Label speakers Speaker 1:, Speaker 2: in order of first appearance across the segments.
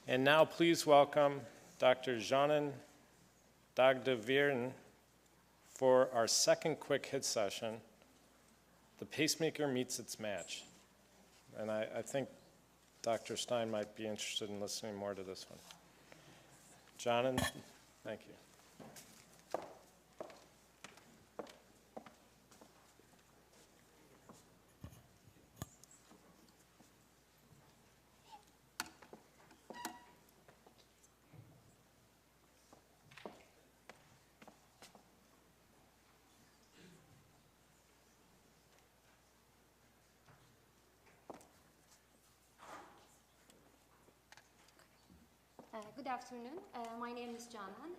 Speaker 1: And now please welcome Dr. Canan Dagdeviren for our second quick hit session, The Pacemaker Meets Its Match. And I think Dr. Stein might be interested in listening more to this one. Canan, thank you.
Speaker 2: Good afternoon. My name is Canan.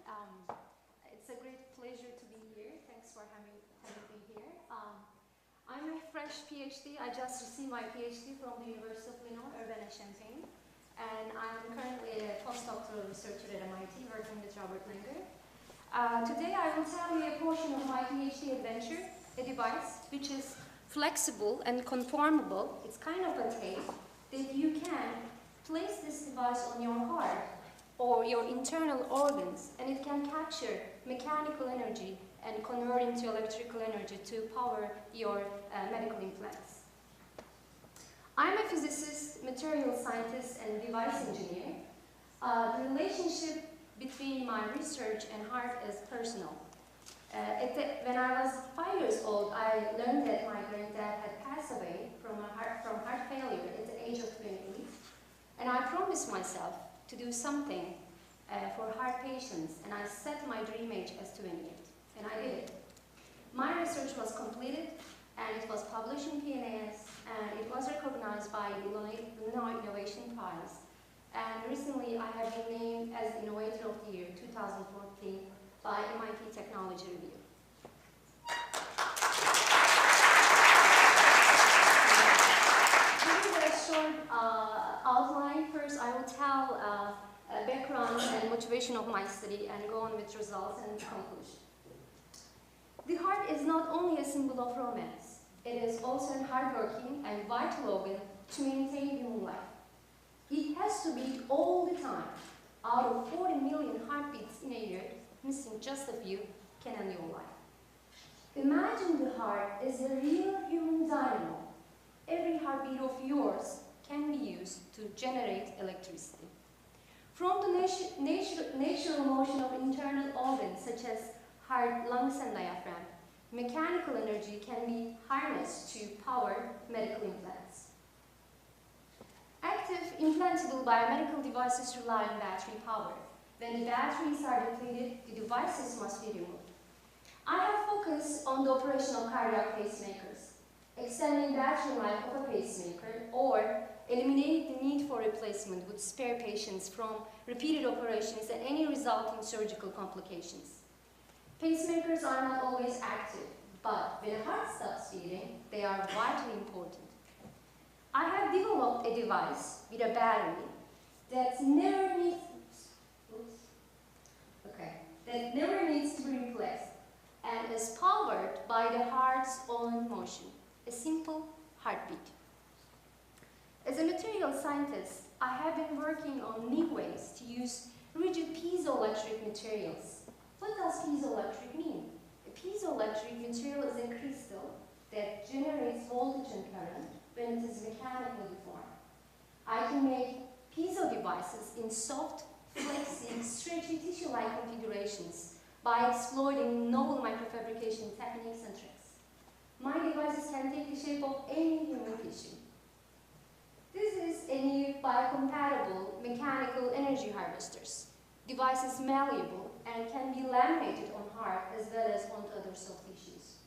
Speaker 2: It's a great pleasure to be here. Thanks for having me here. I'm a fresh PhD. I just received my PhD from the University of Illinois, Urbana-Champaign. And I'm currently a postdoctoral researcher at MIT working with Robert Langer. Today I will tell you a portion of my PhD adventure, a device which is flexible and conformable. It's kind of a tape that you can place this device on your heart or your internal organs, and it can capture mechanical energy and convert into electrical energy to power your medical implants. I'm a physicist, material scientist, and device engineer. The relationship between my research and heart is personal. When I was 5 years old, I learned that my granddad had passed away from heart failure at the age of 28. And I promised myself to do something for heart patients, and I set my dream age as 28, and I did it. My research was completed, and it was published in PNAS, and it was recognized by the Illinois Innovation Prize. And recently, I have been named as Innovator of the Year 2014 by MIT Technology Review. Outline. First, I will tell a background and motivation of my study and go on with results and conclusion. The heart is not only a symbol of romance, it is also a hardworking and vital organ to maintain human life. It has to beat all the time. Out of 40 million heartbeats in a year, missing just a few can end your life. Imagine the heart as a real human dynamo. Every heartbeat of yours can be used to generate electricity. From the natural motion of internal organs such as heart, lungs, and diaphragm, mechanical energy can be harnessed to power medical implants. Active implantable biomedical devices rely on battery power. When the batteries are depleted, the devices must be removed. I have focused on the operation of cardiac pacemakers, extending battery life of a pacemaker, or eliminating the need for replacement would spare patients from repeated operations and any resulting surgical complications. Pacemakers are not always active, but when a heart stops beating, they are vitally important. I have developed a device with a battery that never needs to be replaced and is powered by the heart's own motion, a simple heartbeat. As a material scientist, I have been working on new ways to use rigid piezoelectric materials. What does piezoelectric mean? A piezoelectric material is a crystal that generates voltage and current when it is mechanically deformed. I can make piezo devices in soft, flexy, stretchy tissue-like configurations by exploiting novel microfabrication techniques and tricks. My devices can take the shape of any human tissue. This is a new biocompatible mechanical energy harvesters. Device is malleable and can be laminated on heart as well as on other soft tissues.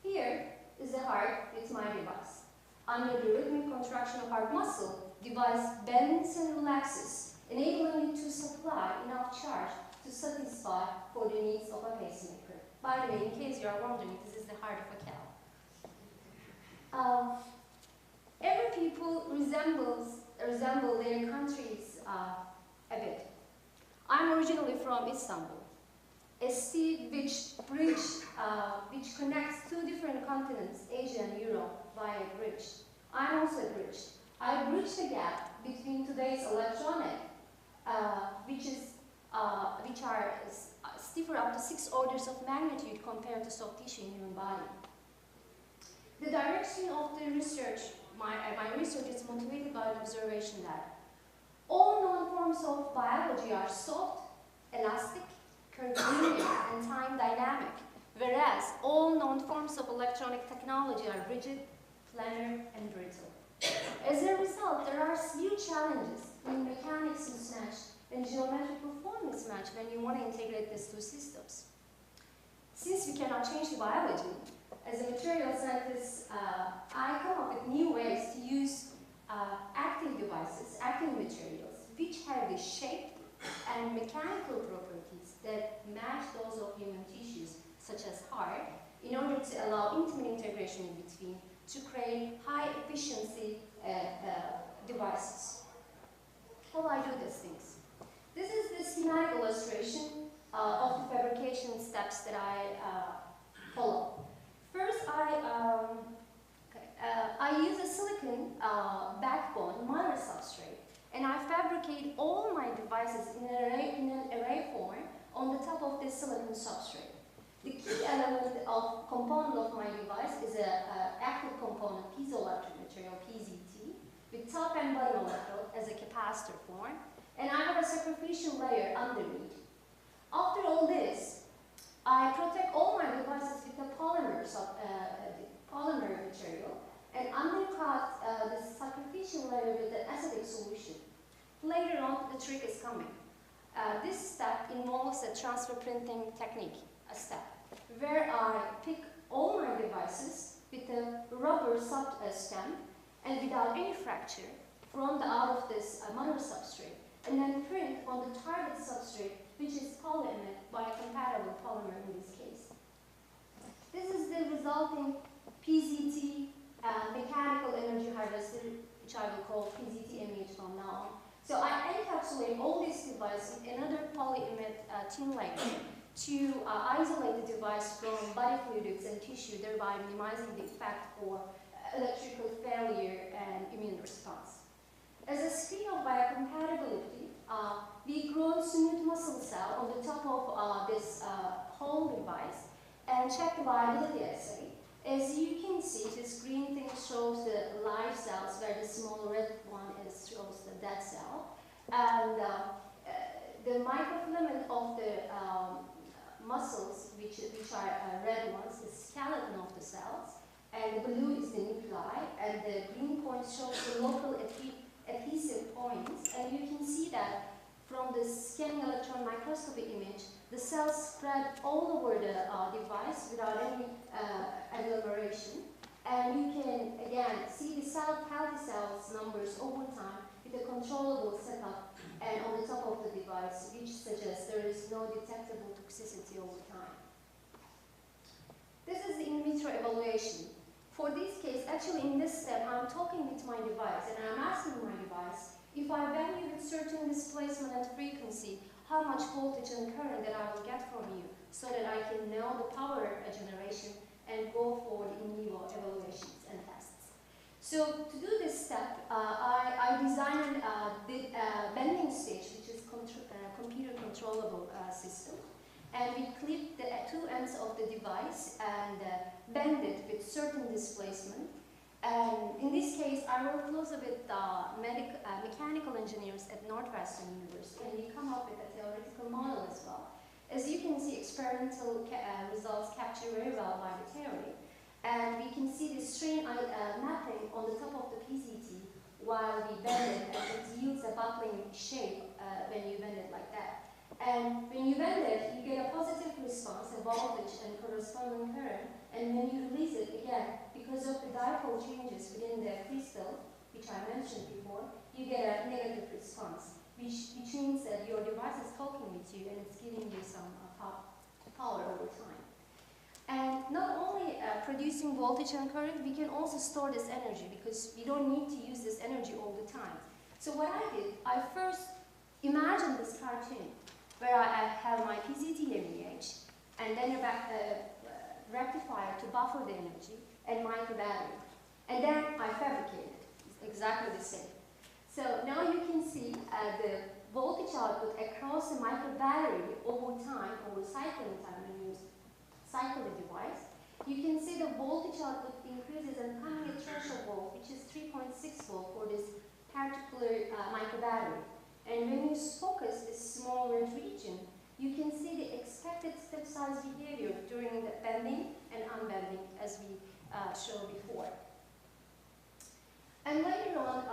Speaker 2: Here is the heart with my device. Under the rhythmic contraction of heart muscle, device bends and relaxes, enabling it to supply enough charge to satisfy for the needs of a pacemaker. By the way, in case you are wondering, this is the heart of a cow. Every people resemble their countries a bit. I'm originally from Istanbul, a city which connects two different continents, Asia and Europe, via a bridge. I'm also a bridge. I bridge the gap between today's electronic 6 orders of magnitude compared to soft tissue in human body. The direction of the research, my research is motivated by the observation that all known forms of biology are soft, elastic, curvilinear, and time dynamic, whereas all known forms of electronic technology are rigid, planar, and brittle. As a result, there are few challenges in mechanics mismatch and geometric performance mismatch when you want to integrate these two systems. Since we cannot change the biology, as a material scientist, I come up with new ways to use active devices, active materials, which have the shape and mechanical properties that match those of human tissues, such as heart, in order to allow intimate integration in between to create high efficiency devices. How do I do these things? This is the schematic illustration of the fabrication steps that I follow. First, I use a silicon backbone mono substrate, and I fabricate all my devices in an array form on the top of this silicon substrate. The key element of component of my device is an active component piezoelectric material, PZT, with top and bottom electrode as a capacitor form, and I have a superficial layer underneath. After all this, I protect all my devices with a polymer material and undercut the superficial layer with an acidic solution. Later on, the trick is coming. This step involves a transfer printing technique, a step, where I pick all my devices with a rubber stem and without any fracture from out of this mono substrate, and then print on the target substrate, which is polyimide biocompatible polymer in this case. This is the resulting PZT mechanical energy harvester, which I will call PZT MEH from now on. So I encapsulate all these devices in another polyimide thin layer to isolate the device from body fluids and tissue, thereby minimizing the effect for electrical failure and immune response. As a screen of biocompatibility, we grow smooth muscle cell on the top of this whole device and check the viability assay. As you can see, this green thing shows the live cells, where the small red one shows the dead cell. And the microfilament of the muscles, which are red ones, the skeleton of the cells, and the blue is the nuclei, and the green point shows the local adhesive points. And you can see that from the scanning electron microscopy image, the cells spread all over the device without any agglomeration. And you can, again, see the healthy cells numbers over time with a controllable setup and on the top of the device, which suggests there is no detectable toxicity over time. This is the in vitro evaluation. For this case, actually in this step, I'm talking with my device and I'm asking my device, if I value with certain displacement and frequency, how much voltage and current that I will get from you, so that I can know the power generation and go for the in vivo evaluations and tests. So to do this step, I designed the bending stage, which is computer controllable system. And we clip the two ends of the device and bend it with certain displacement. And in this case, I work closely with mechanical engineers at Northwestern University, and we come up with a theoretical model as well. As you can see, experimental results capture very well by the theory. And we can see the strain mapping on the top of the PZT while we bend it, and it yields a buckling shape when you bend it like that. And when you bend it, you get a positive response, a voltage and corresponding current. And when you release it, again, because of the dipole changes within the crystal, which I mentioned before, you get a negative response, which means that your device is talking with you and it's giving you some power over time. And not only producing voltage and current, we can also store this energy, because we don't need to use this energy all the time. So what I did, I first imagined this cartoon where I have my PZT MEH and then a rectifier to buffer the energy and micro battery. And then I fabricated it. It's exactly the same. So now you can see the voltage output across the microbattery over time, over cycling time when you cycle the device, you can see the voltage output increases and coming a threshold volt, which is 3.6 volt for this particular microbattery. And when you focus this small red region, you can see the expected step size behavior during the bending and unbending as we showed before. And later on,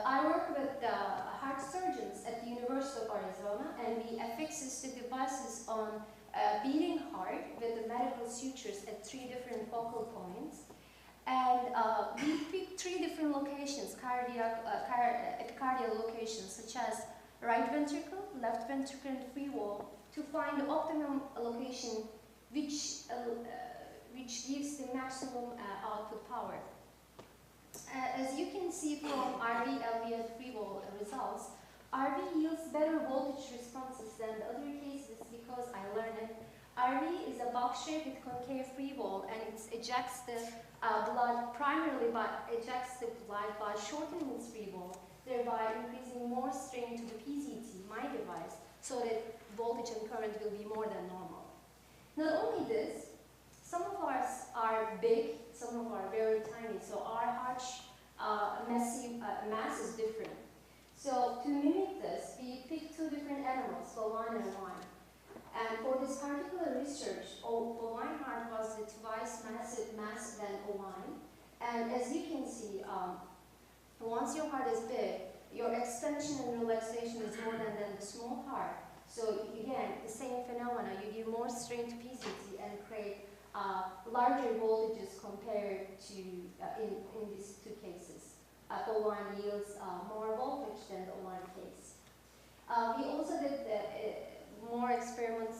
Speaker 2: I work with heart surgeons at the University of Arizona, and we affix the devices on beating heart with the medical sutures at 3 different focal points. And we pick 3 different locations, epicardial locations, such as right ventricle, left ventricle, and free wall, to find the optimum location which gives the maximum output power. As you can see from RV, LV, and free wall results, RV yields better voltage responses than the other cases because I learned it. RV is a box shape with concave free wall, and it ejects the blood primarily by shortening its free wall, thereby increasing more strain to the PCT, my device, so that voltage and current will be more than normal. Not only this, some of ours are big, some of are very tiny, so our heart mass is different. So to mimic this, we picked 2 different animals, bovine and wine. And for this particular research, bovine heart was the twice massive mass than ovine. And as you can see, once your heart is big, your extension and relaxation is more than the small heart. So again, the same phenomena, you give more strain to PCT and create larger voltages compared to in these 2 cases. Bovine yields more voltage than the ovine case. We also did more experiments.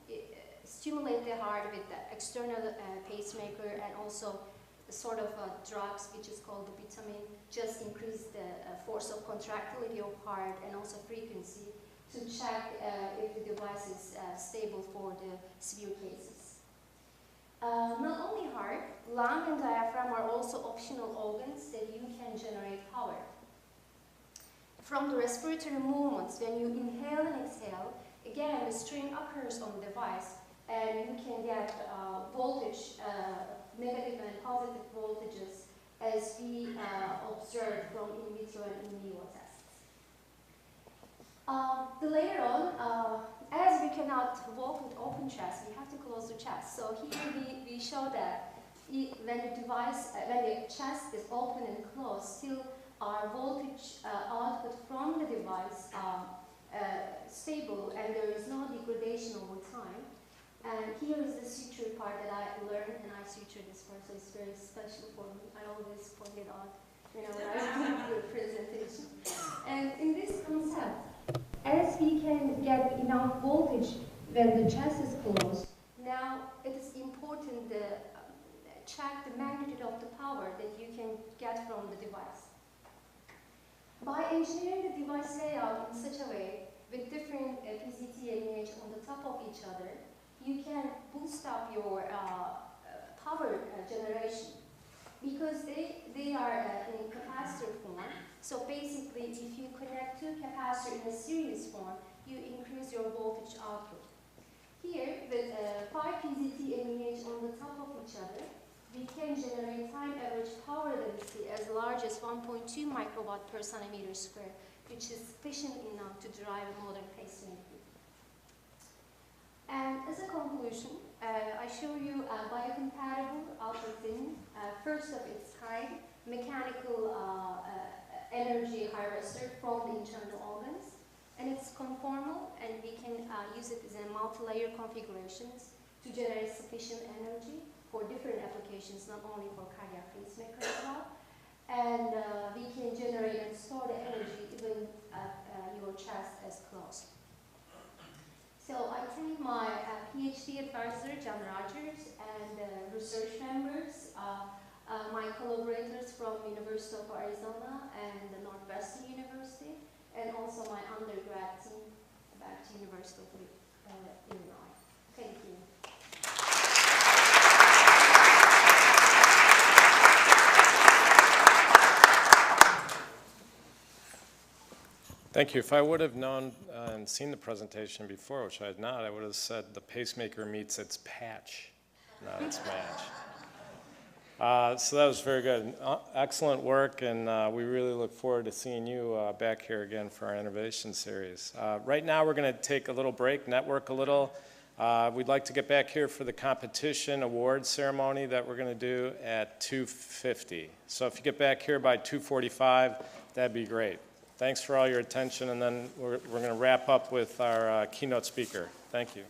Speaker 2: We stimulate the heart with the external pacemaker and also a sort of drugs which is called the vitamin, just increase the force of contractility of heart and also frequency to check if the device is stable for the severe cases. Not only heart, lung and diaphragm are also optional organs that you can generate power. From the respiratory movements, when you inhale and exhale, again, the strain occurs on the device, and you can get voltage, negative and positive voltages, as we observed from in vitro and in vivo tests. Later on, as we cannot walk with open chest, we have to close the chest. So here we show that when the chest is open and closed, still our voltage output from the device stable, and there is no degradation over time. And here is the suture part that I learned, and I sutured this part, so it's very special for me. I always point it out, when I do the presentation. And in this concept, as we can get enough voltage when the chest is closed, now it is important to check the magnitude of the power that you can get from the device. By engineering the device layout in such a way, with different PCT and EH on the top of each other, you can boost up your power generation, because they are in capacitor form. So basically, if you connect 2 capacitors in a series form, you increase your voltage output. Here, with 5 PCT and EH on the top of each other, we can generate time average power density as large as 1.2 microwatt per centimeter square, which is sufficient enough to drive a modern pacemaker. And as a conclusion, I show you a biocompatible ultra-thin, first of its kind, mechanical energy harvester from the internal organs. And it's conformal, and we can use it as a multi-layer configurations to generate sufficient energy for different applications, not only for cardiac pacemaker as well. And we can generate and store the energy even at your chest as closed. So I thank my PhD advisor, John Rogers, and research members, my collaborators from University of Arizona and the Northwestern University, and also my undergrad team back to University of Illinois. Thank you.
Speaker 1: Thank you. If I would have known and seen the presentation before, which I had not, I would have said the pacemaker meets its patch, not its match. So that was very good. Excellent work, and we really look forward to seeing you back here again for our innovation series. Right now we're going to take a little break, network a little. We'd like to get back here for the competition award ceremony that we're going to do at 2:50. So if you get back here by 2:45, that'd be great. Thanks for all your attention, and then we're going to wrap up with our keynote speaker. Thank you.